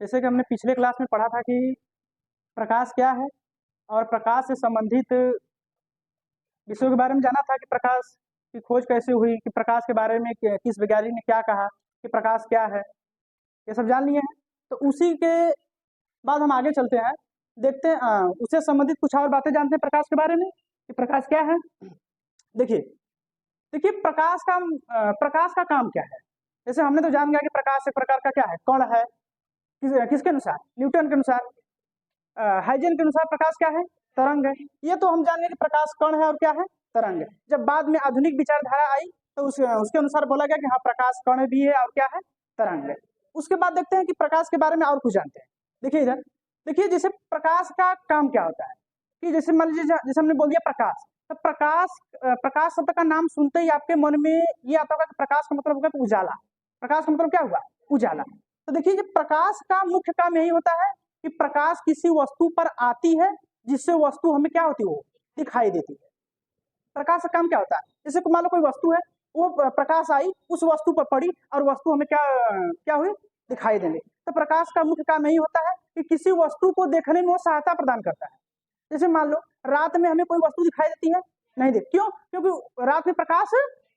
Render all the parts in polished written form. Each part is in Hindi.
जैसे कि हमने पिछले क्लास में पढ़ा था कि प्रकाश क्या है और प्रकाश से संबंधित विषयों के बारे में जाना था कि प्रकाश की खोज कैसे हुई, कि प्रकाश के बारे में किस वैज्ञानिक ने क्या कहा, कि प्रकाश क्या है, ये सब जान लिए हैं। तो उसी के बाद हम आगे चलते हैं, देखते हैं उससे संबंधित कुछ और बातें जानते हैं प्रकाश के बारे में कि प्रकाश क्या है। देखिए देखिए प्रकाश का काम क्या है। जैसे हमने तो जान गया कि प्रकाश एक प्रकार का क्या है, कण है। किसके अनुसार? न्यूटन के अनुसार। हाइजेन के अनुसार प्रकाश क्या है? तरंग है। ये तो हम जान गए कि प्रकाश कण है और क्या है? तरंग है। जब बाद में आधुनिक विचारधारा आई तो उसके अनुसार बोला गया कि हाँ, प्रकाश कण भी है और क्या है? तरंग है। उसके बाद देखते हैं कि प्रकाश के बारे में और कुछ जानते हैं। देखिए इधर, देखिए जैसे प्रकाश का काम क्या होता है कि जैसे मान लीजिए, जैसे हमने बोल दिया प्रकाश, तो प्रकाश शब्द का नाम सुनते ही आपके मन में ये आता होगा कि प्रकाश का मतलब होगा कि उजाला। प्रकाश का मतलब क्या हुआ? उजाला। तो देखिए, प्रकाश का मुख्य काम यही होता है कि प्रकाश किसी वस्तु पर आती है जिससे वस्तु हमें क्या होती है? वो दिखाई देती है। प्रकाश का काम क्या होता है? जैसे मान लो कोई वस्तु है, वो प्रकाश आई, उस वस्तु पर पड़ी और वस्तु हमें क्या क्या हुई? दिखाई देने। तो प्रकाश का मुख्य काम यही होता है कि किसी वस्तु को देखने में वो सहायता प्रदान करता है। जैसे मान लो रात में हमें कोई वस्तु दिखाई देती है? नहीं देती। क्यों? क्योंकि रात में प्रकाश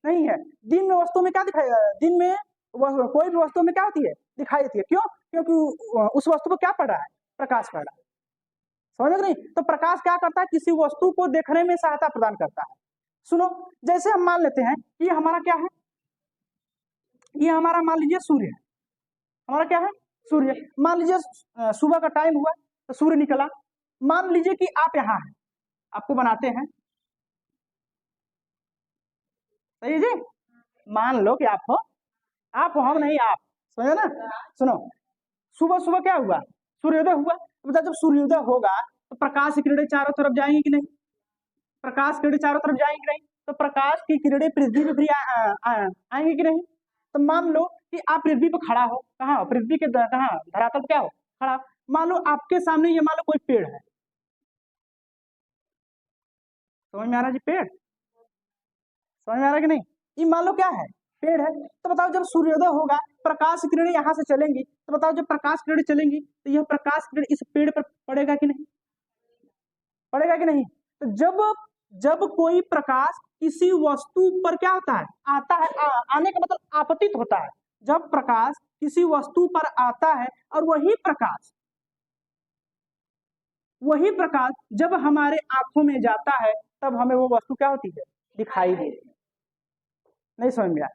नहीं है। दिन में वस्तु में क्या दिखाई, दिन में कोई भी वस्तु में क्या होती है? दिखाई देती है। क्यों? क्योंकि उस वस्तु पर क्या पड़ रहा है? प्रकाश पड़ रहा है। समझ में नहीं? तो प्रकाश क्या करता है? किसी वस्तु को देखने में सहायता प्रदान करता है। सुनो, जैसे हम मान लेते हैं कि हमारा क्या है, ये हमारा मान लीजिए सूर्य है। हमारा क्या है? सूर्य। मान लीजिए सुबह का टाइम हुआ तो सूर्य निकला। मान लीजिए कि आप यहाँ हैं, आपको बनाते हैं, सही जी। मान लो कि आप हो, हम नहीं, आप। समझो ना? सुनो, सुबह सुबह क्या हुआ? सूर्योदय हुआ। तो जब सूर्योदय होगा तो प्रकाश की किरणें चारों तरफ जाएंगी कि नहीं? प्रकाश की किरणें चारों तरफ जाएंगी कि नहीं? तो प्रकाश की किरणें पृथ्वी पे भी आएंगी कि नहीं? तो मान लो कि आप पृथ्वी पे खड़ा हो, कहाँ? पृथ्वी के कहाँ? धरातल पे क्या हो? खड़ा। मान लो आपके सामने ये मान लो कोई पेड़ है। समझ में आ रहा है जी? पेड़ समझ में आ रहा है कि नहीं? ये मान लो क्या है? पेड़ है। तो बताओ जब सूर्योदय होगा, प्रकाश किरणें यहाँ से चलेंगी, तो बताओ जब प्रकाश किरणें चलेंगी तो यह प्रकाश किरण इस पेड़ पर पड़ेगा कि नहीं? पड़ेगा कि नहीं? तो जब जब कोई प्रकाश किसी वस्तु पर क्या होता है? आता है। आने का मतलब आपतित होता है। जब प्रकाश किसी वस्तु पर आता है और वही प्रकाश जब हमारे आंखों में जाता है, तब हमें वो वस्तु क्या होती है? दिखाई देती है। नहीं समझ में आया?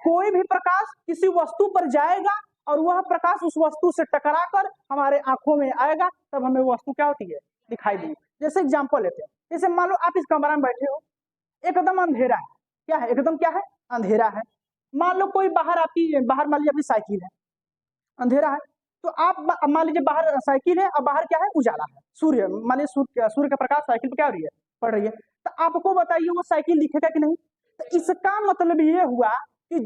कोई भी प्रकाश किसी वस्तु पर जाएगा और वह प्रकाश उस वस्तु से टकराकर हमारे आंखों में आएगा, तब हमें वो वस्तु क्या होती है? दिखाई देगी। जैसे एग्जांपल लेते हैं, जैसे मान लो आप इस कमरा में बैठे हो, एकदम अंधेरा है। क्या है? एकदम क्या है? अंधेरा है। मान लो कोई बाहर मान लीजिए अपनी साइकिल है, अंधेरा है। तो आप मान लीजिए बाहर साइकिल है और बाहर क्या है? उजाला है, सूर्य। मान लीजिए सूर्य का प्रकाश साइकिल पर क्या हो रही है? पड़ रही है। तो आपको बताइए वो साइकिल दिखेगा कि नहीं? तो इसका मतलब ये हुआ कि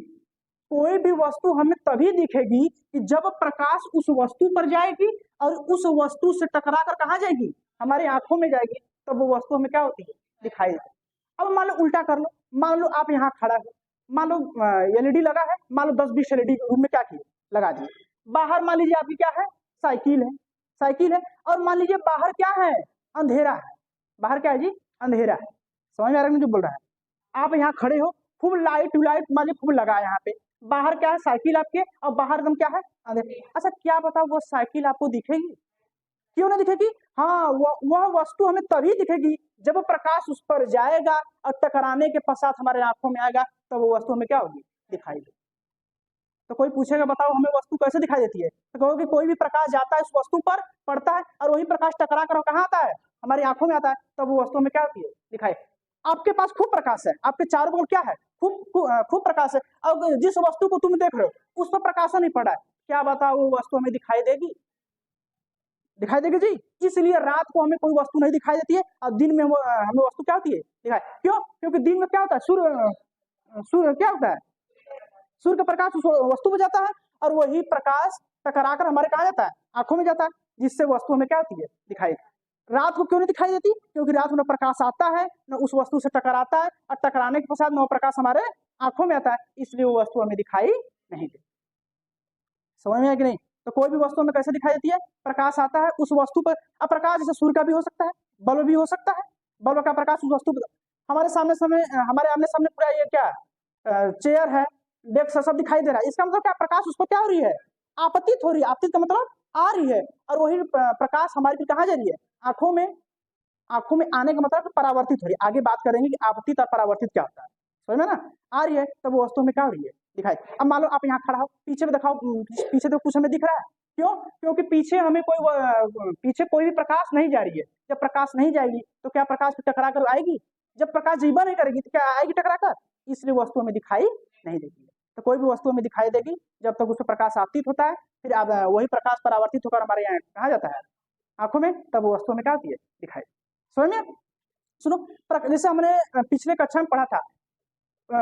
कोई भी वस्तु हमें तभी दिखेगी कि जब प्रकाश उस वस्तु पर जाएगी और उस वस्तु से टकरा कर कहाँ जाएगी? हमारी आंखों में जाएगी। तब वो वस्तु हमें क्या होती है? दिखाई देती है। अब मान लो उल्टा कर लो, मान लो आप यहाँ खड़ा हो, मान लो एलईडी लगा है, मान लो 10-20 एलईडी रूम में क्या किए? लगा दिए। बाहर मान लीजिए आपकी क्या है? साइकिल है। और मान लीजिए बाहर क्या है? अंधेरा है। बाहर क्या है जी? अंधेरा है। समझ में आ रहा है जो बोल रहा है? आप यहाँ खड़े हो, खूब लाइट मान लीजिए खूब लगा है यहाँ पे, बाहर क्या है? साइकिल आपके, और बाहर एकदम क्या है? अंधेरा। अच्छा क्या बताओ वो साइकिल आपको दिखेगी? क्यों नहीं दिखेगी? हाँ, वह वस्तु हमें तभी दिखेगी जब प्रकाश उस पर जाएगा और टकराने के पश्चात हमारे आंखों में आएगा, तो वो वस्तु हमें क्या होगी? दिखाई देगी। तो कोई पूछेगा बताओ हमें वस्तु कैसे दिखाई देती है? तो कहोगे कोई भी प्रकाश जाता है उस वस्तु पर, पड़ता है, और वही प्रकाश टकरा कर कहाँ आता है? हमारी आंखों में आता है। तब वो वस्तु हमें क्या होती है? दिखाई। आपके पास खूब प्रकाश है, आपके चारों बगल क्या है? खूब प्रकाश है। अब जिस वस्तु को तुम देख रहे हो उस पर प्रकाश नहीं पड़ा है, क्या बताओ वो वस्तु हमें दिखाई देगी? दिखाई देगी जी। इसलिए रात को हमें कोई वस्तु नहीं दिखाई देती है और दिन में हमें वस्तु क्या होती है? दिखाई। क्यों? क्योंकि दिन में क्या होता है? सूर्य क्या होता है? सूर्य का प्रकाश उस वस्तु में जाता है और वही प्रकाश टकराकर हमारे कहा जाता है? आंखों में जाता है, जिससे वस्तु हमें क्या होती है? दिखाई। रात को क्यों नहीं दिखाई देती? क्योंकि रात में न प्रकाश आता है, न उस वस्तु से टकराता है, और टकराने के पश्चात न प्रकाश हमारे आंखों में आता है, इसलिए वो वस्तु हमें दिखाई नहीं देती। समझ में आया कि नहीं? तो कोई भी वस्तु हमें कैसे दिखाई देती है, प्रकाश आता है उस वस्तु पर। अब प्रकाश जैसे सूर्य का भी हो सकता है, बल्ब भी हो सकता है, बल्ब का प्रकाश उस वस्तु पर। हमारे हमारे आमने सामने पूरा ये क्या चेयर है, डेस्क सब दिखाई दे रहा है, इसका मतलब क्या, प्रकाश उस पर क्या हो रही है, आपतित हो रही है। आपतित का मतलब आ रही है, और वही प्रकाश हमारी फिर कहाँ जा रही है, आंखों में। आंखों में आने का मतलब परावर्तित हो रही है। आगे बात करेंगे कि आपतित और परावर्तित क्या होता है, समझ में ना। आ रही है तब वो वस्तु में क्या हो रही है, दिखाई। अब मान लो आप यहाँ खड़ा हो, पीछे में दिखाओ, पीछे तो कुछ हमें दिख रहा है, क्यों, क्योंकि पीछे हमें पीछे कोई भी प्रकाश नहीं जा रही है। जब प्रकाश नहीं जाएगी तो क्या प्रकाश टकरा कर आएगी, जब प्रकाश जीवन नहीं करेगी तो क्या आएगी टकरा कर, इसलिए वस्तु हमें दिखाई नहीं देगी। तो कोई भी वस्तु हमें दिखाई देगी जब तक उसमें प्रकाश आपतित होता है, फिर अब वही प्रकाश परावर्तित होकर हमारे यहाँ कहा जाता है, आंखों में, तब वो वस्तु में क्या होती है, दिखाई। समझ में। सुनो, जैसे हमने पिछले कक्षा में पढ़ा था,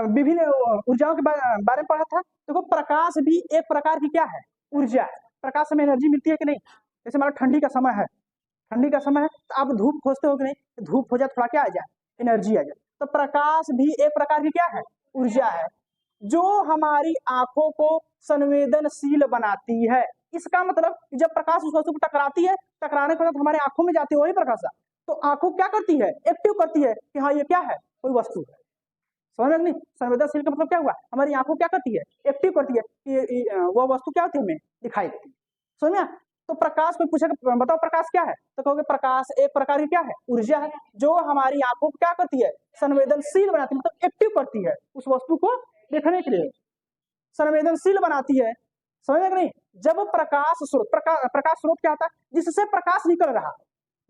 विभिन्न ऊर्जाओं के बारे में पढ़ा था। देखो प्रकाश भी एक प्रकार की क्या है, ऊर्जा है। प्रकाश में एनर्जी मिलती है कि नहीं। जैसे हमारा ठंडी का समय है, ठंडी का समय है तो आप धूप खोजते हो कि नहीं, धूप हो जाए थोड़ा क्या आ जाए, एनर्जी आ जाए। तो प्रकाश भी एक प्रकार की क्या है, ऊर्जा है, जो हमारी आंखों को संवेदनशील बनाती है। इसका मतलब जब प्रकाश उस वस्तु को टकराती है, टकराने के बाद हमारे आंखों में जाती है वही प्रकाश, तो आंखों क्या करती है, एक्टिव करती है कि हाँ ये क्या है, कोई वस्तु है। समझ नहीं, संवेदनशील का मतलब क्या हुआ, हमारी आंखों क्या करती है, एक्टिव करती है कि वो वस्तु क्या होती है, हमें दिखाई देती है। समझ में। तो प्रकाश को पूछेगा बताओ प्रकाश क्या है, तो कहोगे प्रकाश एक प्रकार की क्या है, ऊर्जा है, जो हमारी आंखों को क्या करती है, संवेदनशील बनाती है, मतलब एक्टिव करती है उस वस्तु को देखने के लिए, संवेदनशील बनाती है। समझ में नहीं। जब प्रकाश स्रोत, प्रकाश स्रोत क्या होता है, जिससे प्रकाश निकल रहा,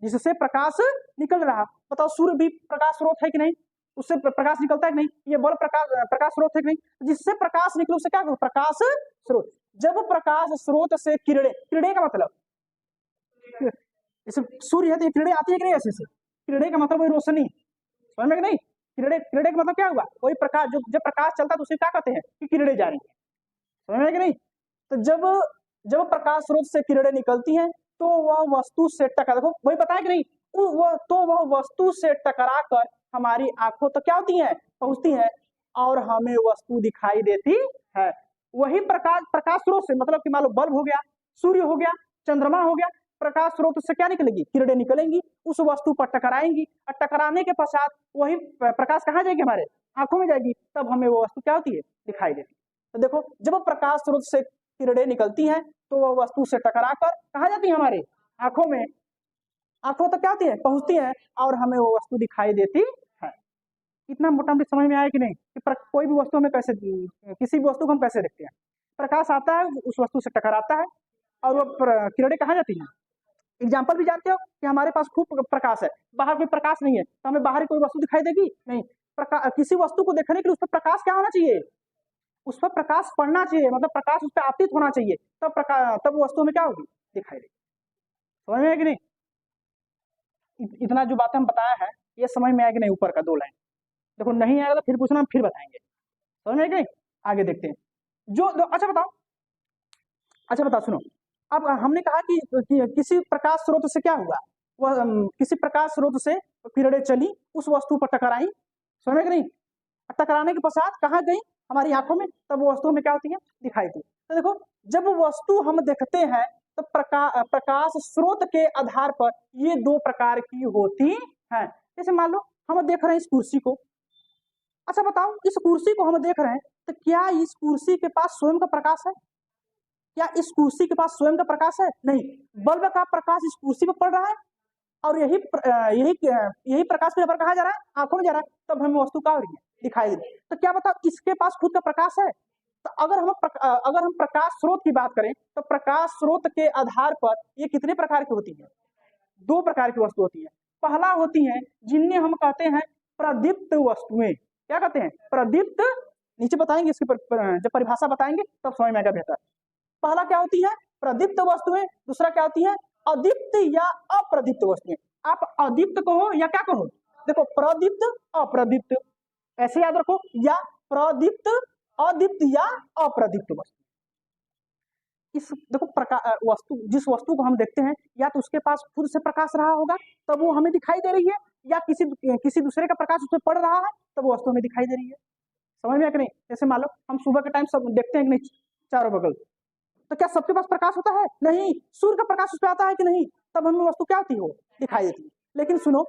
जिससे प्रकाश निकल रहा। बताओ सूर्य भी प्रकाश स्रोत है कि नहीं, उससे प्रकाश निकलता है कि नहीं, ये बल्ब प्रकाश स्रोत है कि नहीं, जिससे प्रकाश निकले उससे क्या, प्रकाश स्रोत। जब प्रकाश स्रोत से किरणें, किरणें का मतलब जैसे सूर्य है तो ये किरणें आती है कि नहीं, ऐसे से किरणें का मतलब वही रोशनी, समझ में कि नहीं। किरणें, किरणें का मतलब क्या हुआ, वही प्रकाश, जो जब प्रकाश चलता है तो उसे क्या कहते हैं कि किरणें जा रही है, समझ में कि नहीं। तो जब जब प्रकाश स्रोत से किरणें निकलती हैं तो वह वस्तु से टकरा, देखो वही पता है कि नहीं, वह वस्तु से टकरा कर हमारी आंखों तक क्या होती है, पहुंचती है, और हमें वस्तु दिखाई देती है। वही प्रकाश स्रोत से, मतलब कि मान लो बल्ब हो गया, सूर्य हो गया, चंद्रमा हो गया, प्रकाश स्रोत से क्या निकलेगी, किरणें निकलेंगी, उस वस्तु पर टकराएंगी, और टकराने के पश्चात वही प्रकाश कहाँ जाएगी, हमारे आंखों में जाएगी, तब हमें वो वस्तु क्या होती है, दिखाई देती है। तो देखो जब प्रकाश स्रोत से किरणें निकलती हैं तो वह वस्तु से टकराकर कहाँ जाती है, हमारे आंखों में, आंखों तक क्या होती है, पहुंचती है, और हमें वो वस्तु दिखाई देती है। इतना मोटा मोटी समझ में आया कि नहीं, कि कोई भी वस्तु हमें कैसे, किसी भी वस्तु को हम कैसे देखते हैं, प्रकाश आता है उस वस्तु से टकराता है और वो किरणें कहाँ जाती हैं। एग्जाम्पल भी जानते हो कि हमारे पास खूब प्रकाश है, बाहर कोई प्रकाश नहीं है, तो हमें बाहर कोई वस्तु दिखाई देगी नहीं। किसी वस्तु को देखने के लिए उस पर प्रकाश क्या होना चाहिए, उस पर प्रकाश पड़ना चाहिए, मतलब प्रकाश उस पर आपतित होना चाहिए, तब वस्तु में क्या होगी, दिखाई देगी। समझ में आया कि नहीं। इतना जो बातें हम बताया है ये समझ में आया कि नहीं, ऊपर का 2 लाइन। देखो नहीं आएगा तो फिर पूछना, हम फिर बताएंगे। समझ में आया कि नहीं, आगे देखते हैं। अच्छा बताओ सुनो। अब हमने कहा कि किसी प्रकाश स्रोत से क्या हुआ, वह किसी प्रकाश स्रोत से किरणें चली, उस वस्तु पर टकराई, समझ में कि नहीं, टकराने के पश्चात कहाँ गई, हमारी आंखों में, तब वो वस्तु हमें क्या होती है, दिखाई दी। तो देखो जब वस्तु हम देखते हैं तो प्रकाश स्रोत के आधार पर ये 2 प्रकार की होती हैं। जैसे मान लो हम देख रहे हैं इस कुर्सी को, अच्छा बताओ इस कुर्सी को हम देख रहे हैं तो क्या इस कुर्सी के पास स्वयं का प्रकाश है, क्या इस कुर्सी के पास स्वयं का प्रकाश है, नहीं, बल्ब का प्रकाश इस कुर्सी पर पड़ रहा है, और यही प्रकाश फिर कहाँ जा रहा है, आंखों में जा रहा है, तब हमें वस्तु क्या हो रही है, दिखाई दे रही है। तो क्या बताओ इसके पास खुद का प्रकाश है। तो अगर हम प्रकाश स्रोत की बात करें तो प्रकाश स्रोत के आधार पर ये कितने प्रकार की होती है, 2 प्रकार की वस्तु होती है। पहला होती है जिन्हें हम कहते हैं प्रदीप्त वस्तुएं, क्या कहते हैं, प्रदीप्त, नीचे बताएंगे इसकी जब परिभाषा बताएंगे तब समझ में आएगा बेहतर। पहला क्या होती है, प्रदीप्त वस्तुएं, दूसरा क्या होती है, अदीप्त या अप्रदीप्त वस्तुएं। आप अदीप्त कहो या क्या कहो, देखो प्रदीप्त अप्रदीप्त, ऐसे याद रखो, या प्रदीप्त अदीप्त या अप्रदीप्त वस्तु। इस देखो वस्तु, जिस वस्तु को हम देखते हैं या तो उसके पास खुद से प्रकाश रहा होगा तब वो हमें दिखाई दे रही है, या किसी दूसरे का प्रकाश उसमें पड़ रहा है तब वो वस्तु हमें दिखाई दे रही है। समझ में आ कि नहीं। जैसे मान लो हम सुबह के टाइम सब देखते हैं कि नहीं चारों बगल, तो क्या सबके पास प्रकाश होता है? नहीं। सूर्य का प्रकाश उस पर आता है कि नहीं? तब हमें वस्तु क्या होती है? वो दिखाई देती है। लेकिन सुनो,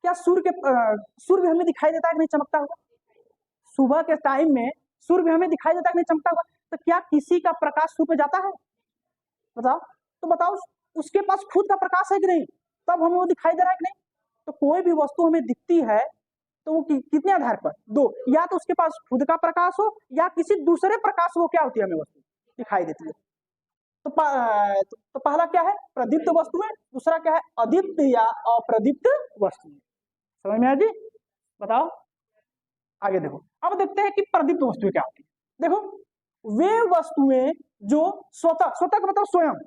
क्या सूर्य भी हमें दिखाई देता है कि नहीं, चमकता हुआ? सुबह के टाइम में सूर्य भी हमें दिखाई देता है कि नहीं, चमकता हुआ? तो क्या किसी का प्रकाश सूर्य पे जाता है? बताओ। तो बताओ, उसके पास खुद का प्रकाश है कि नहीं, तब हमें वो दिखाई दे रहा है कि नहीं? तो कोई भी वस्तु हमें दिखती है तो वो कितने आधार पर? दो, या तो उसके पास खुद का प्रकाश हो या किसी दूसरे प्रकाश वो क्या होती है, हमें वस्तु दिखाई देती है। तो पहला क्या है? प्रदीप्त वस्तुएं। दूसरा क्या है? अदीप्त या अप्रदीप्त वस्तुएं। समझ में आया जी? बताओ आगे देखो। अब देखते हैं कि प्रदीप्त वस्तुएं क्या होती है। देखो, वे वस्तुएं जो स्वतः का मतलब स्वयं,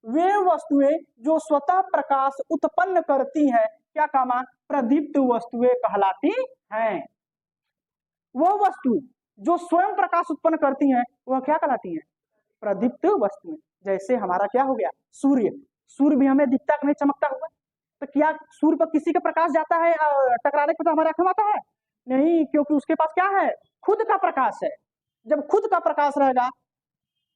वे वस्तुएं जो स्वतः प्रकाश उत्पन्न करती हैं, क्या कामा? प्रदीप्त वस्तुएं कहलाती हैं। वह वस्तु जो स्वयं प्रकाश उत्पन्न करती हैं, वह क्या कहलाती हैं? प्रदीप्त वस्तुएं। जैसे हमारा क्या हो गया? सूर्य। सूर्य भी हमें दिखता नहीं, चमकता हुआ। तो क्या सूर्य पर किसी का प्रकाश जाता है टकराने पर तो हमारे आंखों में आता है? नहीं, क्योंकि उसके पास क्या है? खुद का प्रकाश है। जब खुद का प्रकाश रहेगा,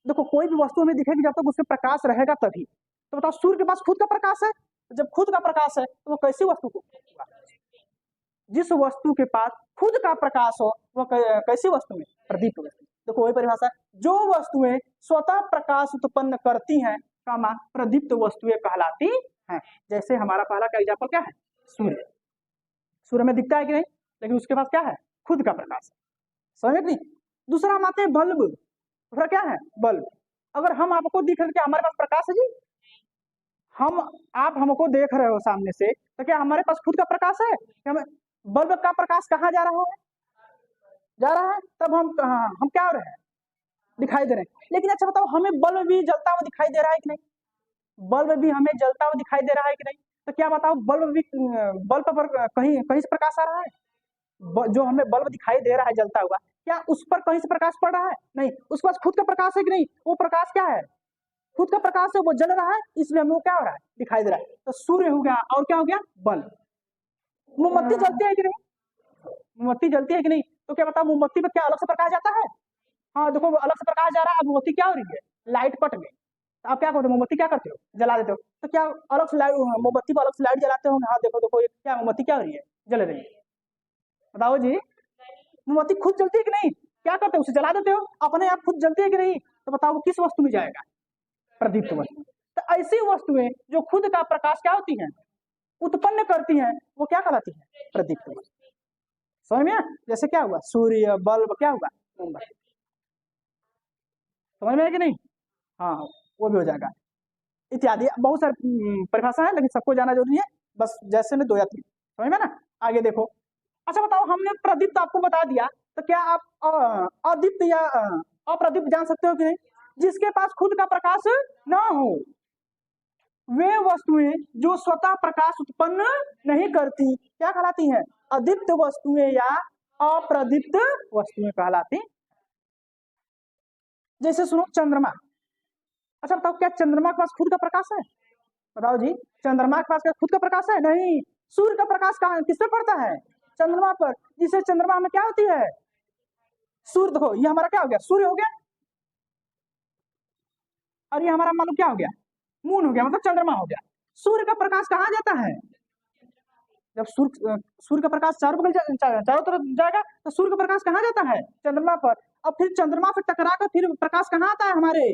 देखो कोई भी वस्तु हमें दिखेगी जब तक उसके प्रकाश रहेगा तभी। तो बताओ, सूर्य के पास खुद का प्रकाश है, जब खुद का प्रकाश है तो वो कैसी वस्तु को? जिस वस्तु के पास खुद का प्रकाश हो वह कैसी वस्तु में? प्रदीप्त वस्तु। देखो वही परिभाषा, जो वस्तुएं स्वतः प्रकाश उत्पन्न करती हैं, कामा प्रदीप्त वस्तुएं कहलाती हैं। जैसे हमारा पहला का एग्जाम्पल क्या है? सूर्य। सूर्य में दिखता है कि नहीं, लेकिन उसके पास क्या है? खुद का प्रकाश है। समझ नहीं? दूसरा हम आते हैं बल्ब। दूसरा क्या है? बल्ब। अगर हम आपको दिख रहे, क्या हमारे पास प्रकाश है जी? आप हमको देख रहे हो सामने से, तो क्या हमारे पास खुद का प्रकाश है? हमें बल्ब का प्रकाश कहाँ जा रहा है? जा रहा है, तब हम क्या हो रहे हैं? दिखाई दे रहे हैं। लेकिन अच्छा बताओ, हमें बल्ब भी जलता हुआ दिखाई दे रहा है कि नहीं? बल्ब भी हमें जलता हुआ दिखाई दे रहा है कि नहीं? तो क्या बताओ, बल्ब पर कहीं कहीं से प्रकाश आ रहा है? जो हमें बल्ब दिखाई दे रहा है जलता हुआ, क्या उस पर कहीं से प्रकाश पड़ रहा है? नहीं। उसके पास खुद का प्रकाश है कि नहीं? वो प्रकाश क्या है? खुद का प्रकाश है, वो जल रहा है, इसलिए हमें वो क्या हो रहा है? दिखाई दे रहा है। तो सूर्य हो गया, और क्या हो गया? बल्ब। मोमबत्ती जलती है कि नहीं? मोमबत्ती जलती है कि नहीं? तो क्या बताओ, मोमबत्ती पर क्या अलग से प्रकाश जाता है? हाँ देखो, अलग से प्रकाश जा रहा है। अब मोमबत्ती क्या हो रही है? लाइट कट गई। तो आप क्या करते हो? मोमबत्ती क्या करते हो? जला देते हो। तो क्या अलग से लाइट, मोमबत्ती पर अलग से लाइट जलाते हो? हाँ देखो देखो, ये क्या मोमबत्ती क्या हो रही है? जल रही है। बताओ जी, मोमबत्ती खुद जलती है कि नहीं? क्या करते हो? उसे जला देते हो, अपने आप खुद जलती है कि नहीं? तो बताओ वो किस वस्तु में जाएगा? प्रदीप्त वस्तु। तो ऐसी वस्तुएं जो खुद का प्रकाश क्या होती हैं? उत्पन्न करती हैं, वो क्या कहलाती है? प्रदीप्त वस्तु। समझ में? जैसे क्या हुआ? सूर्य, बल्ब, क्या हुआ? मोमबत्ती। समझ में है कि नहीं? हाँ, वो भी हो जाएगा। इत्यादि बहुत सारी परिभाषा है, लेकिन सबको जाना जरूरी है। बस जैसे में 2 या 3। समझ में ना? आगे देखो। अच्छा बताओ, हमने प्रदीप्त आपको बता दिया, तो क्या आप अदीप्त या अप्रदीप्त जान सकते हो कि नहीं? जिसके पास खुद का प्रकाश ना हो। वे वस्तुएं जो स्वतः प्रकाश उत्पन्न नहीं करती, क्या कहलाती हैं? अदीप्त वस्तुएं या अप्रदीप्त वस्तुएं कहलाती। जैसे सुनो, चंद्रमा। अच्छा बताओ, क्या चंद्रमा के पास खुद का प्रकाश है? बताओ जी, चंद्रमा के पास क्या खुद का प्रकाश है? नहीं। सूर्य का प्रकाश कहाँ, किस पे पड़ता है? चंद्रमा पर। जिसे चंद्रमा में क्या होती है? सूर्य। देखो, ये हमारा क्या हो गया? सूर्य हो गया, और ये हमारा मान लो क्या हो गया? मून हो गया, मतलब चंद्रमा हो गया। सूर्य का प्रकाश कहाँ जाता है? जब सूर्य का प्रकाश चारों तरफ जाएगा, तो सूर्य का प्रकाश कहाँ जाता है? चंद्रमा पर। और फिर चंद्रमा से टकरा कर फिर प्रकाश कहाँ आता है? हमारे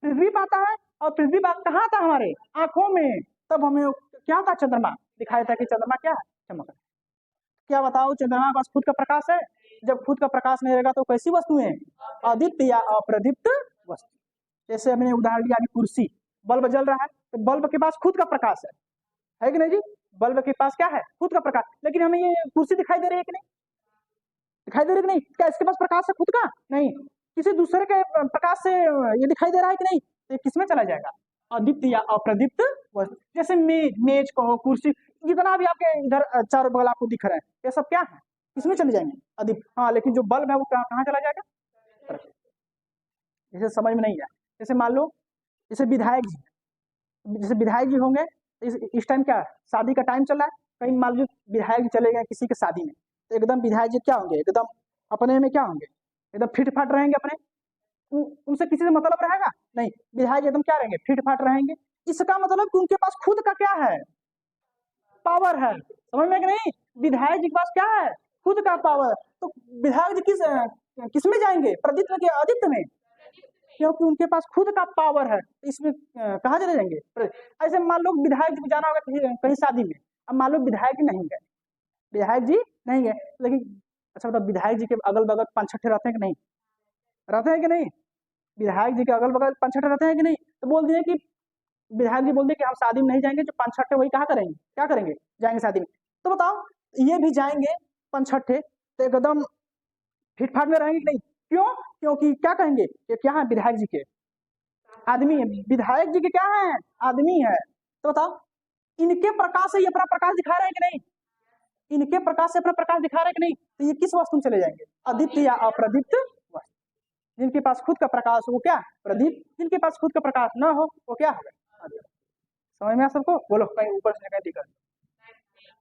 पृथ्वी पर आता है। और पृथ्वी पर कहाँ आता है? हमारे आंखों में। तब हमें क्या होता है? चंद्रमा दिखाई देता है कि चंद्रमा क्या है? चमक। क्या बताओ, चंद्रमा के पास खुद का प्रकाश है? जब खुद का प्रकाश नहीं रहेगा तो कैसी वस्तु है? अदीप्त या अप्रदीप्त वस्तु। जैसे हमने उदाहरण दिया कि कुर्सी, बल्ब जल रहा है, तो बल्ब के पास खुद का प्रकाश है कि नहीं जी? बल्ब के पास क्या है? खुद का प्रकाश। लेकिन हमें ये कुर्सी दिखाई दे रही है कि नहीं? दिखाई दे रही है कि नहीं? क्या इसके पास प्रकाश है खुद का? नहीं। किसी दूसरे के प्रकाश से ये दिखाई दे रहा है कि नहीं? तो ये किसमें चला जाएगा? अदीप्त या अप्रदीप्त वस्तु। जैसे मेज कहो, कुर्सी, जितना भी आपके इधर चारों बगल आपको दिख रहा है, ये सब क्या है? किसमें चले जाएंगे? अदीप्त। हाँ, लेकिन जो बल्ब है वो कहाँ चला जाएगा? जैसे समझ में नहीं है। जैसे मान लो, जैसे विधायक जी होंगे, इस टाइम क्या शादी का टाइम चल रहा है, कहीं मान लो विधायक जी चले गए किसी के शादी में, तो एकदम विधायक जी क्या होंगे? एकदम अपने में क्या होंगे? एकदम फिट फाट रहेंगे अपने। उनसे किसी से मतलब रहेगा नहीं। विधायक एकदम क्या रहेंगे, फिट फाट रहेंगे। इसका मतलब कि उनके पास खुद का क्या है, पावर है। समझ में कि नहीं, विधायक जी के पास क्या है, खुद का पावर। तो विधायक जी किस में जाएंगे, प्रदित्व में कि आदित्य में, क्योंकि उनके पास खुद का पावर है। इसमें कहाँ चले जाएंगे। ऐसे मान लो विधायक जी को जाना होगा कहीं शादी में, अब मान लो विधायक जी नहीं गए, विधायक जी नहीं गए, लेकिन अच्छा बताओ विधायक जी के अगल बगल 5-6 रहते हैं कि नहीं, रहते हैं कि नहीं, विधायक जी के अगल बगल 5-6 रहते हैं कि नहीं। तो बोल दिए कि विधायक जी बोल दिए कि हम शादी में नहीं जाएंगे, जो 5-6 वही कहाँ करेंगे, क्या करेंगे, जाएंगे शादी में। तो बताओ ये भी जाएंगे 5-6 तो एकदम फिट फाट में रहेंगे कि नहीं, क्यों, क्योंकि क्या कहेंगे ये क्या है, विधायक जी के आदमी है, विधायक जी के क्या है, आदमी है। तो बताओ इनके प्रकाश से ये अपना प्रकाश दिखा रहे हैं कि नहीं, इनके प्रकाश से अपना प्रकाश दिखा रहे हैं कि नहीं। तो ये किस वस्तु में चले जाएंगे, अदीप्त या अप्रदीप्त वस्तु। जिनके पास खुद का प्रकाश हो वो क्या, प्रदीप्त, जिनके पास खुद का प्रकाश न हो वो क्या होगा, अदीप्त। समझ में आ सबको, बोलो कहीं ऊपर से कहीं दिक्कत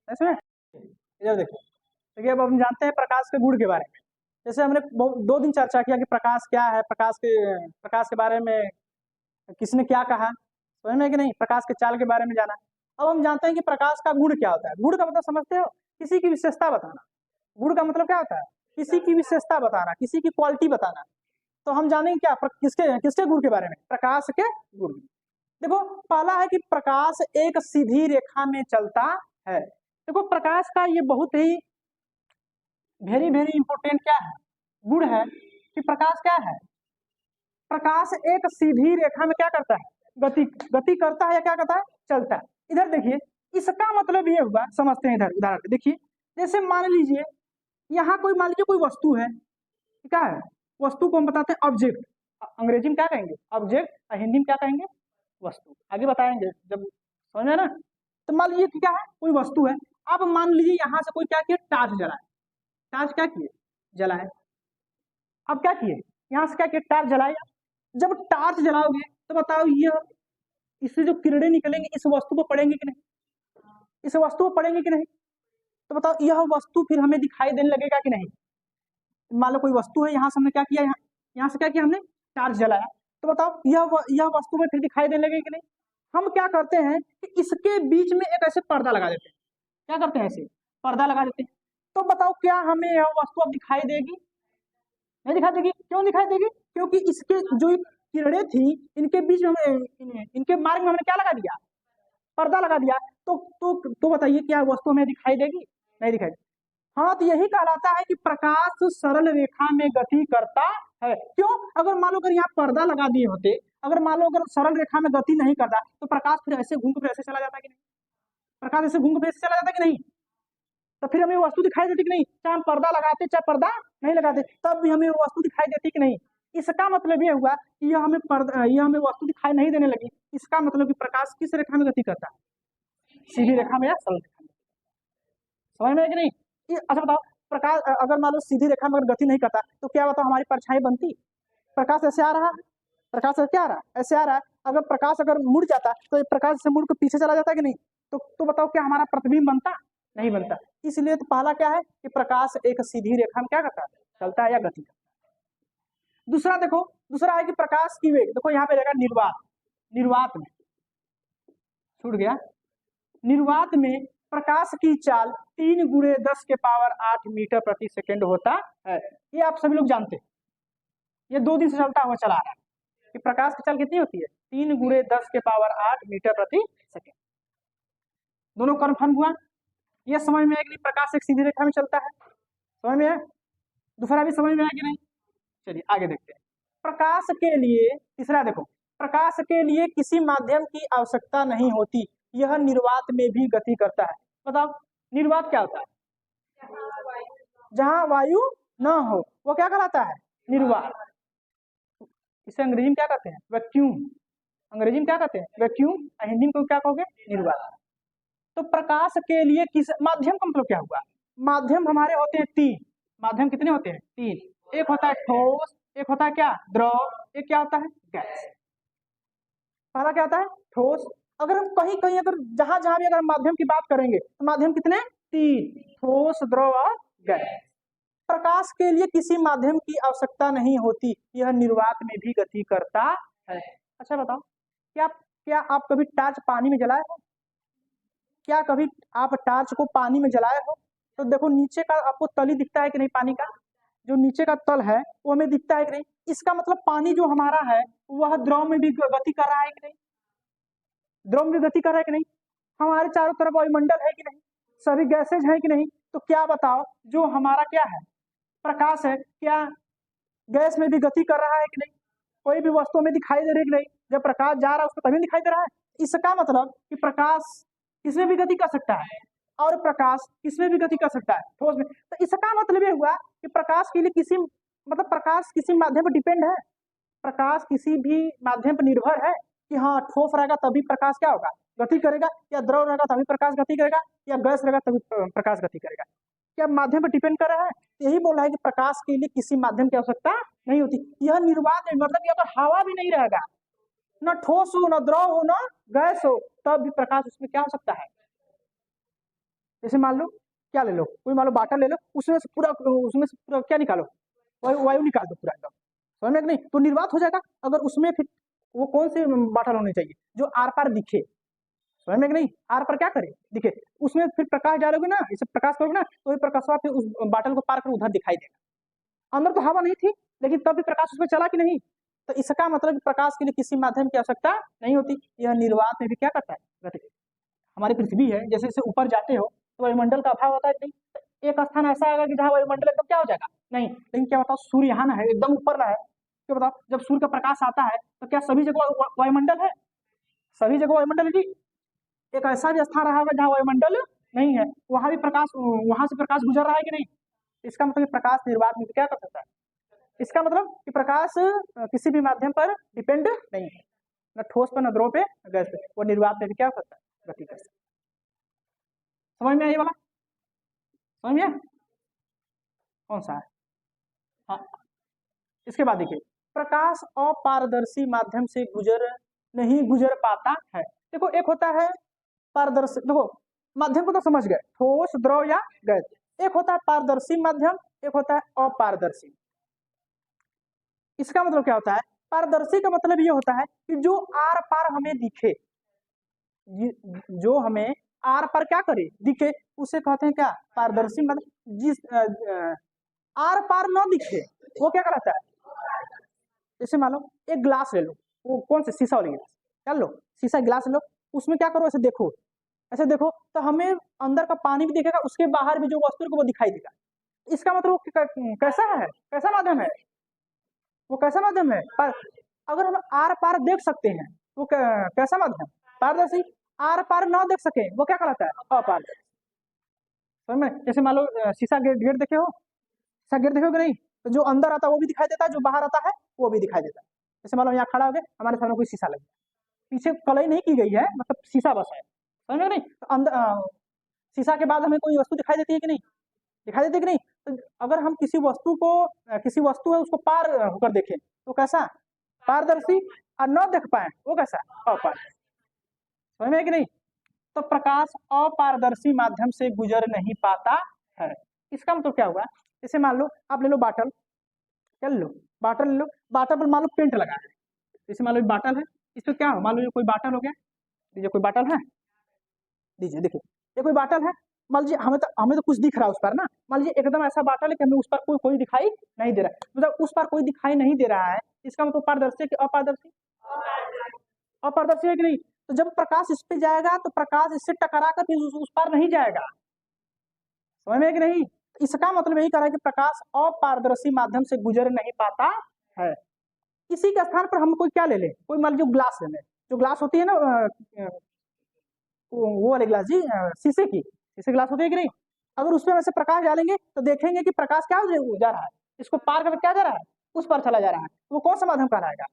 ऐसे में। इधर देखो, देखिए अब हम जानते हैं प्रकाश के गुण के बारे में। जैसे हमने 2 दिन चर्चा किया कि प्रकाश क्या है, प्रकाश के बारे में किसने क्या कहा, समझ में कि नहीं, प्रकाश के चाल के बारे में जाना। अब हम जानते हैं कि प्रकाश का गुण क्या होता है। गुण का मतलब समझते हो, किसी की विशेषता बताना। गुण का मतलब क्या होता है, किसी की विशेषता बताना, किसी की क्वालिटी बताना। तो हम जानेंगे क्या, किसके किसके गुण के बारे में, प्रकाश के गुण। देखो पहला है कि प्रकाश एक सीधी रेखा में चलता है। देखो प्रकाश का ये बहुत ही वेरी वेरी इंपोर्टेंट क्या है, गुण है कि प्रकाश क्या है, प्रकाश एक सीधी रेखा में क्या करता है, गति करता है या क्या करता है, चलता है। इधर देखिए इसका मतलब ये हुआ, समझते हैं इधर उदाहरण देखिए। जैसे मान लीजिए यहाँ कोई, मान लीजिए कोई वस्तु है, क्या है, वस्तु को हम बताते हैं ऑब्जेक्ट, अंग्रेजी में क्या कहेंगे ऑब्जेक्ट, हिंदी में क्या कहेंगे वस्तु, आगे बताएंगे जब समझ में ना। तो मान लीजिए क्या है, कोई वस्तु है। अब मान लीजिए यहाँ से कोई क्या किया, टार्च जलाए, टार्च क्या किए, जलाए। अब क्या किए, यहाँ से क्या किए, टार्च जलाए। जब टार्च जलाओगे तो बताओ ये इससे जो किरणें निकलेंगे इस वस्तु को पड़ेंगे कि नहीं, इस वस्तु को पड़ेंगे कि नहीं। तो बताओ यह वस्तु फिर हमें दिखाई देने लगेगा कि नहीं। मान लो कोई वस्तु है, यहाँ से हमने क्या किया, यहाँ से क्या किया हमने, टार्च जलाया। तो बताओ यह वस्तु में फिर दिखाई देने लगेगी कि नहीं। हम क्या करते हैं कि इसके बीच में एक ऐसे पर्दा लगा देते हैं, क्या करते हैं, ऐसे पर्दा लगा देते हैं। तो बताओ क्या हमें यह वस्तु अब दिखाई देगी, नहीं दिखाई देगी। क्यों दिखाई देगी, क्योंकि इसके जो किरणें थी इनके बीच में हमने, इनके मार्ग में हमने क्या लगा दिया, पर्दा लगा दिया। तो बताइए क्या वस्तु हमें दिखाई देगी, नहीं दिखाई। हाँ तो यही कहलाता है कि प्रकाश सरल रेखा में गति करता है। क्यों, अगर मान लो अगर यहाँ पर्दा लगा दिए होते, अगर मान लो अगर सरल रेखा में गति नहीं करता तो प्रकाश फिर ऐसे घूम फिर ऐसे चला जाता कि नहीं, प्रकाश ऐसे घूम फिर ऐसे चला जाता कि नहीं। तो फिर हमें वस्तु दिखाई देती कि नहीं, चाहे हम पर्दा लगाते चाहे पर्दा नहीं लगाते तब भी हमें वस्तु दिखाई देती कि नहीं। इसका मतलब ये हुआ कि यह हमें वस्तु दिखाई नहीं देने लगी। इसका मतलब कि प्रकाश किस रेखा में गति करता है, सीधी रेखा में या सरल रेखा में। समझ में कि नहीं। अच्छा बताओ प्रकाश अगर मान लो सीधी रेखा में अगर गति नहीं करता तो क्या बताओ हमारी परछाई बनती, प्रकाश ऐसे आ रहा है, प्रकाश क्या आ रहा है, ऐसे आ रहा है। अगर प्रकाश अगर मुड़ जाता तो प्रकाश से मुड़ के पीछे चला जाता कि नहीं। तो बताओ क्या हमारा प्रतिबिंब बनता, नहीं बनता। इसलिए तो पहला क्या है कि प्रकाश एक सीधी रेखा में क्या करता है, चलता है या गति करता है। दूसरा देखो, दूसरा है कि प्रकाश की वेग, देखो यहाँ पे रहेगा निर्वात, निर्वात में छूट गया, निर्वात में प्रकाश की चाल 3 × 10⁸ मीटर प्रति सेकेंड होता है। ये आप सभी लोग जानते हैं, ये 2 दिन से चलता हुआ चला रहा है कि प्रकाश की चाल कितनी होती है, 3 × 10⁸ मीटर प्रति सेकेंड। दोनों कन्फर्म हुआ, ये समझ में आया कि नहीं, प्रकाश एक सीधी रेखा में चलता है, समझ में आया। दूसरा भी समझ में आया कि नहीं, चलिए आगे देखते हैं। प्रकाश के लिए तीसरा देखो, प्रकाश के लिए किसी माध्यम की आवश्यकता नहीं होती, यह निर्वात में भी गति करता है। बताओ निर्वात क्या होता है, जहां वायु न हो वो क्या कहलाता है, निर्वात। इसे अंग्रेजी में क्या कहते हैं, वैक्यूम, अंग्रेजी में क्या कहते हैं वैक्यूम, हिंदी में को क्या कहोगे, निर्वात। तो प्रकाश के लिए किस माध्यम का मतलब क्या हुआ, माध्यम हमारे होते हैं 3, माध्यम कितने होते हैं 3, एक होता है ठोस, एक होता है क्या द्रव, एक क्या होता है गैस। पहला क्या होता है ठोस। अगर हम कहीं कहीं अगर जहां जहां भी अगर माध्यम की बात करेंगे तो माध्यम कितने 3, ठोस द्रव और गैस। प्रकाश के लिए किसी माध्यम की आवश्यकता नहीं होती, यह निर्वात में भी गति करता है। अच्छा बताओ, क्या आप कभी टार्च पानी में जलाए हो? क्या कभी आप टार्च को पानी में जलाए हो? तो देखो नीचे का आपको तली दिखता है कि नहीं, पानी का जो नीचे का तल है वो हमें दिखता है कि नहीं? इसका मतलब पानी जो हमारा है वह द्रव में भी गति कर रहा है कि नहीं? द्रव में गति कर रहा है कि नहीं? हमारे चारों तरफ वायुमंडल है कि नहीं? सभी गैसेज है कि नहीं? तो क्या बताओ, जो हमारा क्या है, प्रकाश है, क्या गैस में भी गति कर रहा है कि नहीं? कोई भी वस्तु में दिखाई दे रही है कि नहीं? जब प्रकाश जा रहा है उसको तभी दिखाई दे रहा है। इसका मतलब कि प्रकाश किसमें भी गति कर सकता है और प्रकाश किसमें भी गति कर सकता है, ठोस में। तो इसका मतलब ये हुआ कि प्रकाश के लिए किसी मतलब प्रकाश किसी माध्यम पर डिपेंड है, प्रकाश किसी भी माध्यम पर निर्भर है कि हाँ ठोस रहेगा तभी प्रकाश क्या होगा, गति करेगा, या द्रव रहेगा तभी प्रकाश गति करेगा, या गैस रहेगा तभी प्रकाश गति करेगा। क्या माध्यम पर डिपेंड कर रहा है? यही बोल रहा है कि प्रकाश के लिए किसी माध्यम की आवश्यकता नहीं होती। यह निर्वात है, मतलब अगर हवा भी नहीं रहेगा, न ठोस हो, न द्रव हो, न गैस हो, तब भी प्रकाश उसमें क्या हो सकता है। जैसे मान लो, क्या ले लो, कोई मान लो बाटल ले लो, उसमें से पूरा क्या निकालो, वायु निकाल दो पूरा एकदम, समझ में नहीं, तो निर्वात हो जाएगा। अगर उसमें फिर वो कौन से बाटल होने चाहिए, जो आर पार दिखे, समझ में नहीं, आर पर क्या करे, दिखे, उसमें फिर प्रकाश डालोगे ना, इसे प्रकाश करोगे ना, तो ये प्रकाश फिर उस बाटल को पार कर उधर दिखाई देगा। अंदर तो हवा नहीं थी लेकिन तब भी प्रकाश उसमें चला कि नहीं? तो इसका मतलब प्रकाश के लिए किसी माध्यम की आवश्यकता नहीं होती। यह निर्वात में भी क्या करता है, गति। हमारी पृथ्वी है, जैसे जैसे ऊपर जाते हो तो वायुमंडल का अभाव होता है नहीं, तो एक स्थान ऐसा आएगा कि जहाँ वायुमंडल एकदम क्या हो जाएगा, नहीं। लेकिन क्या बताओ, सूर्य यहाँ ना है, एकदम ऊपर ना है, क्या बताओ, जब सूर्य का प्रकाश आता है तो क्या सभी जगह वायुमंडल है? सभी जगह वायुमंडल है जी। एक ऐसा भी स्थान रहा होगा जहाँ वायुमंडल नहीं है, वहां भी प्रकाश, वहां से प्रकाश गुजर रहा है कि नहीं? इसका मतलब प्रकाश निर्वात में क्या कर सकता है। इसका मतलब कि प्रकाश किसी भी माध्यम पर डिपेंड नहीं है, न ठोस पर, न द्रव पे, न गैस पे, वो निर्वात में भी क्या करता है, गति कर सकता है। समझ में आया ये वाला? समझ में आया? कौन सा है? हाँ, इसके बाद देखिए, प्रकाश अपारदर्शी माध्यम से नहीं गुजर पाता है। देखो एक होता है पारदर्शी, देखो माध्यम को तो समझ गए, ठोस, द्रव या गैस। एक होता है पारदर्शी माध्यम, एक होता है अपारदर्शी। इसका मतलब क्या होता है, पारदर्शी का मतलब ये होता है कि जो आर पार हमें दिखे, जो हमें आर पार क्या करे, दिखे, उसे कहते हैं क्या, पारदर्शी। मतलब जिस आर पार न दिखे वो क्या कहलाता है। जैसे मान लो एक ग्लास ले लो, वो कौन से, शीशा वाली गिलास, क्या लो, शीशा गिलास लो, उसमें क्या करो, ऐसे देखो तो हमें अंदर का पानी भी दिखेगा, उसके बाहर भी जो वस्तु को वो दिखाई देगा। इसका मतलब वो कैसा है, कैसा माध्यम है, वो कैसा माध्यम है, पर अगर हम आर पार देख सकते हैं वो कैसा माध्यम, पारदर्शी। आर पार ना देख सके वो क्या कहलाता है, अपारदर्शी। समझ में? जैसे मान लो शीशा गेट देखे हो, शीशा गेट देखोगे नहीं, तो जो अंदर आता है वो भी दिखाई देता है, जो बाहर आता है वो भी दिखाई देता है। जैसे मान लो यहाँ खड़ा हो गए, हमारे सामने कोई शीशा लग गया, पीछे कलई नहीं की गई है, मतलब शीशा बस है, समझ में नहीं, तो अंदर शीशा के बाद हमें कोई वस्तु दिखाई देती है कि नहीं, दिखाई देती है कि नहीं? तो अगर हम किसी वस्तु है उसको पार होकर देखें तो कैसा, पारदर्शी, और न देख पाए वो कैसा, अपारदर्शी। समझ में है कि नहीं? तो प्रकाश अपारदर्शी माध्यम से गुजर नहीं पाता है। इसका मतलब क्या हुआ, जैसे मान लो आप ले लो बाटल, क्या ले लो, बाटल ले लो, बाटल पर मान लो पेंट लगा है, जैसे मान लो बाटल है, इस पर क्या हो, मान लो कोई बाटल हो गया, दीजिए कोई बाटल है, दीजिए देखिए, ये कोई बाटल है, मान लीजिए हमें तो कुछ दिख रहा है उस पर ना, मान लीजिए एकदम ऐसा बाटल है कि हमें उस पर कोई दिखाई नहीं दे रहा है, मतलब उस पर कोई दिखाई नहीं दे रहा है, इसका मतलब पारदर्शी है कि अपारदर्शी, अपारदर्शी है कि नहीं? तो जब प्रकाश इस पे जाएगा तो प्रकाश इससे टकरा कर फिर उस पार नहीं जाएगा, समझ में है कि नहीं? इसका मतलब यही कह रहा है कि प्रकाश अपारदर्शी माध्यम से गुजर नहीं पाता है। इसी के स्थान पर हम कोई क्या ले लें, कोई मान लीजिए ग्लास ले लें, जो ग्लास होती है ना, वो वाले ग्लास जी, शीशे ग्लास होती है कि नहीं? अगर उसमें वैसे प्रकाश डालेंगे तो देखेंगे कि प्रकाश क्या जा रहा है, इसको पार करके क्या जा रहा है, उस पर चला जा रहा है, वो कौन सा माध्यम कहलाएगा।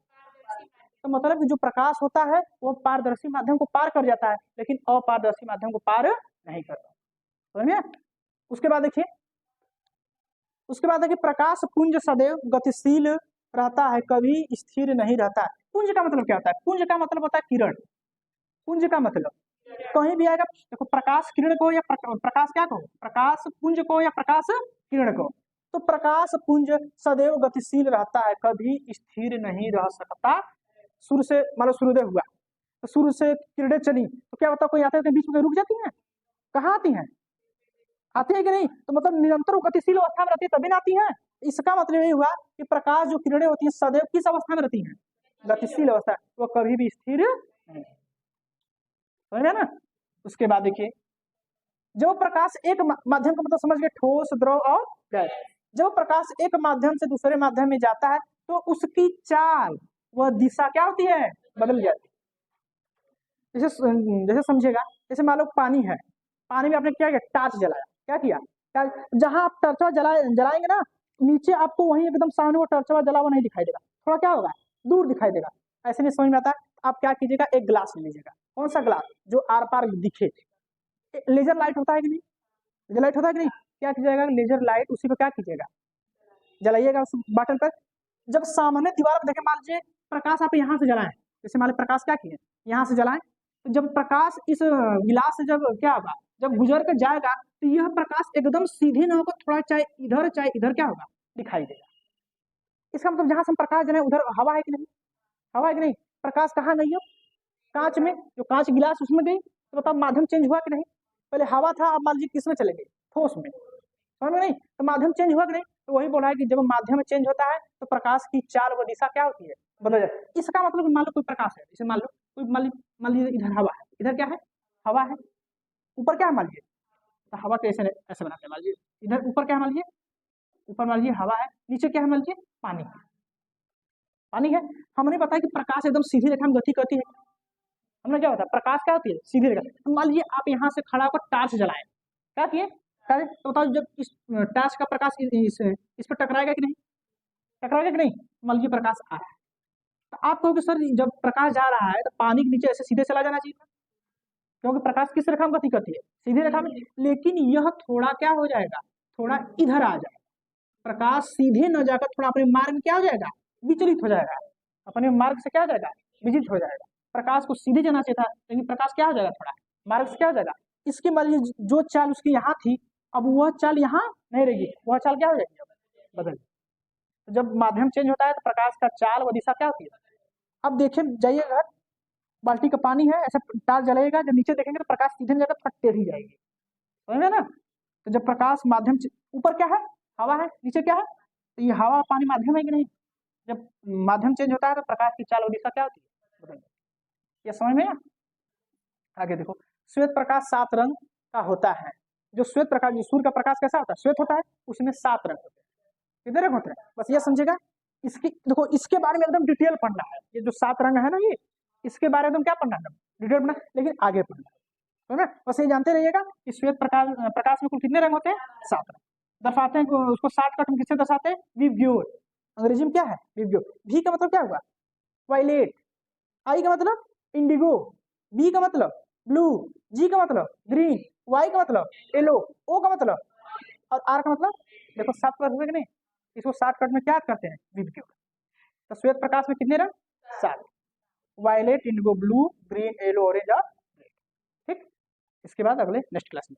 तो मतलब कि जो प्रकाश होता है वो पारदर्शी माध्यम को पार कर जाता है, लेकिन अपारदर्शी माध्यम को पार नहीं करता, समझ में? उसके बाद देखिए प्रकाश पुंज सदैव गतिशील रहता है, कभी स्थिर नहीं रहता है। पुंज का मतलब क्या होता है, पुंज का मतलब होता है किरण, पुंज का मतलब कहीं भी आएगा, देखो प्रकाश किरण को या प्रकाश क्या को, प्रकाश पुंज को या प्रकाश किरण को, तो प्रकाश पुंज सदैव गतिशील रहता है, कभी स्थिर नहीं रह सकता। सूर्य से मतलब सूर्योदय हुआ तो सूर्य से किरणें चली तो क्या होता है, कोई आते हैं बीच में रुक जाती हैं, कहाँ आती हैं, आती है कि नहीं, तो मतलब निरंतर गतिशील अवस्था में रहती है तभी ना आती है। इसका मतलब ये हुआ कि प्रकाश जो किरणें होती हैं सदैव किस अवस्था में रहती हैं, गतिशील अवस्था, वो कभी भी स्थिर नहीं, समझ गए ना। उसके बाद देखिए जब प्रकाश एक माध्यम का मतलब समझ गए, ठोस द्रव और गैस, जब प्रकाश एक माध्यम से दूसरे माध्यम में जाता है तो उसकी चाल वह दिशा क्या होती है, बदल जाती है। जैसे जैसे समझिएगा, जैसे मान लो पानी है, पानी में आपने क्या किया, टार्च जलाया, क्या किया, जहां आप टर्चवा जलाएंगे ना, नीचे आपको वहीं एकदम सामने वो टर्चवा जला हुआ नहीं दिखाई देगा, थोड़ा क्या होगा, दूर दिखाई देगा। ऐसे नहीं समझ में आता है, आप क्या कीजिएगा, एक ग्लास ले लीजिएगा, कौन सा ग्लास, जो आर पार दिखे। लेजर लाइट होता है कि नहीं, लेजर लाइट होता है कि नहीं, क्या कीजिएगा, लेजर लाइट उसी को क्या कीजिएगा, जलाइएगा उस बटन पर। जब सामने दीवार पर देखें, मान लीजिए प्रकाश आप यहाँ से जलाएं, जैसे मान लीजिए प्रकाश क्या किए, यहाँ से जलाएं, तो जब प्रकाश इस गिलास से जब क्या होगा, जब गुजर कर जाएगा तो यह प्रकाश एकदम सीधे ना होकर थोड़ा चाहे इधर क्या होगा, दिखाई देगा। इसका मतलब जहां से हम प्रकाश जलाएं उधर हवा है कि नहीं, हवा है कि नहीं, प्रकाश कहाँ गई हो, कांच में, जो कांच गिलास उसमें गई, तो बताओ माध्यम चेंज हुआ कि नहीं, पहले हवा था, अब मान लीजिए किस में चले गए, ठोस में, समझ में नहीं, तो माध्यम चेंज हुआ कि नहीं, तो वही बोला है कि जब माध्यम चेंज होता है तो प्रकाश की चाल व दिशा क्या होती है, बदल जाती है। इसका मतलब मान लो कोई प्रकाश है, जैसे मान लो कोई मान लीजिए इधर हवा है, इधर क्या है, हवा है, ऊपर क्या है मान लीजिए, तो हवा को ऐसे ऐसे बनाते हैं, मान लीजिए इधर ऊपर क्या है मान लीजिए, ऊपर मान लीजिए हवा है, नीचे क्या है मान लीजिए, पानी, पानी है। हमें पता है कि प्रकाश एकदम सीधी रेखा में गति करती है, हमने क्या होता है, प्रकाश क्या होती है, सीधी रेखा। तो मान लीजिए आप यहाँ से खड़ा होकर टार्च जलाएं, क्या किए, तो बताओ जब इस टार्च का प्रकाश इस पर टकराएगा कि नहीं, टकराएगा कि नहीं, मान लीजिए प्रकाश आ रहा है, तो आप कहोगे सर जब प्रकाश जा रहा है तो पानी के नीचे ऐसे सीधे चला जाना चाहिए था, क्योंकि प्रकाश किस रेखा में गति करती है, सीधी रेखा में, लेकिन यह थोड़ा क्या हो जाएगा, थोड़ा इधर आ जाएगा, प्रकाश सीधे न जाकर थोड़ा अपने मार्ग में क्या हो जाएगा, विचलित हो जाएगा, अपने मार्ग से क्या हो जाएगा, विचलित हो जाएगा। प्रकाश को सीधे जाना चाहिए था, लेकिन प्रकाश क्या हो जाएगा, थोड़ा मार्ग से क्या हो जाएगा। इसके मान लीजिए जो चाल उसकी यहाँ थी, अब वह चाल यहाँ नहीं रहेगी, वह चाल क्या हो जाएगी, बदल। तो जब माध्यम चेंज होता है तो प्रकाश का चाल व दिशा क्या होती है। अब देखें, जाइए घर, बाल्टी का पानी है, ऐसा टार जलेगा, जब नीचे देखेंगे तो प्रकाश सीधे जाकर थोड़ा टेढ़ी जाएगी, समझ ना। तो जब प्रकाश माध्यम ऊपर क्या है, हवा है, नीचे क्या है, तो ये हवा पानी माध्यम है कि नहीं, जब माध्यम चेंज होता है तो प्रकाश की चाल और दिशा क्या होती है, बदल। ये समझ में। आगे देखो, श्वेत प्रकाश 7 रंग का होता है। जो श्वेत प्रकाश, जो सूर्य का प्रकाश कैसा होता है, श्वेत होता है, उसमें 7 रंग होते हैं, कितने रंग होते हैं, बस ये समझेगा। इसकी देखो, इसके बारे में एकदम डिटेल पढ़ना है, ये जो 7 रंग है ना, ये इसके बारे में एकदम क्या पढ़ना है, डिटेल पढ़ना, लेकिन आगे पढ़ना है ना। बस ये जानते रहिएगा कि श्वेत प्रकाश में कुल कितने रंग होते हैं, 7 रंग। दर्शाते हैं उसको, शॉर्टकट में किससे दर्शाते हैं, विव्योर, अंग्रेजी में क्या है, विव्योर। वी का मतलब क्या हुआ, वायलेट, आई का मतलब इंडिगो, बी का मतलब ब्लू, जी का मतलब ग्रीन, वाई का मतलब येलो, ओ का मतलब, और आर का मतलब, देखो 7 कट हुए कि नहीं, इसको 7 कट में क्या करते हैं, विव्योर। तो श्वेत प्रकाश में कितने रंग, 7, violet, indigo, blue, green, yellow, orange और रेड। ठीक, इसके बाद अगले नेक्स्ट क्लास में।